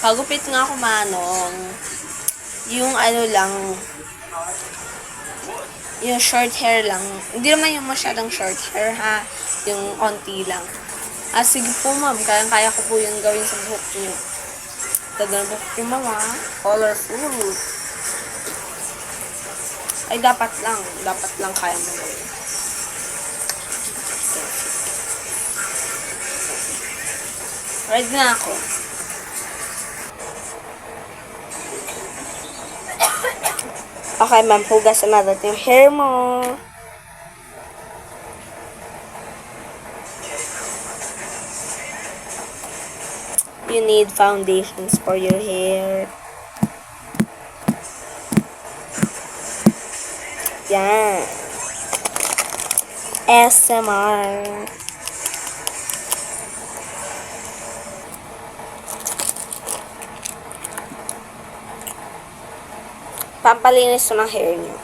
Pagupit nga ako, manong. Yung ano lang, yung short hair lang. Hindi naman yung masyadong short hair, ha? Yung onti lang. Sige po, ma'am. Kaya ko po yung gawin sa buhok niyo. Ganda ng buhok niyo, ma'am, ha? Colorful. Ay, dapat lang. Dapat lang kaya mo gawin. Ready na ako. Okay, ma'am. Hugasan natin yung hair mo. You need foundations for your hair. Yan. SMR. Pampalinis ng hair niyo.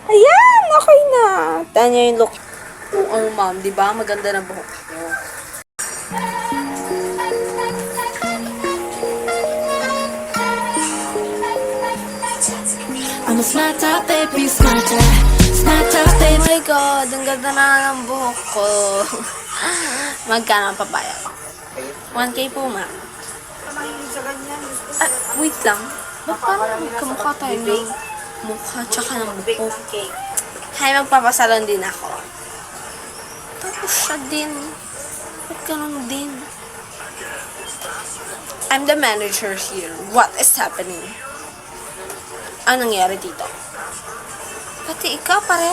Ayan! Okay na. Tignan niyo yung look. Oh, ma'am. Diba? Maganda na buhok niyo. I'm a smarter, baby, smarter, smarter, Oh baby. my God. Ang ganda na ng buhok ko. Magkano ang papaya ko? 1K po, ma'am. Wait lang. Ba't parang magkamukha tayo ng mukha tsaka ng buhok? Hay, magpapasalon din ako. Tapos siya din. Ba't ganun din? I'm the manager here. What is happening? Anong nangyari dito? Pati ikaw pare?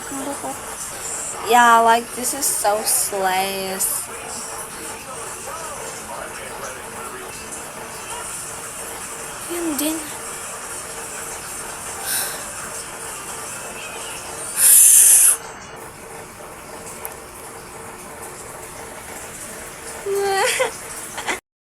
Ang buhok. Yeah, like this is so slice. Yun din.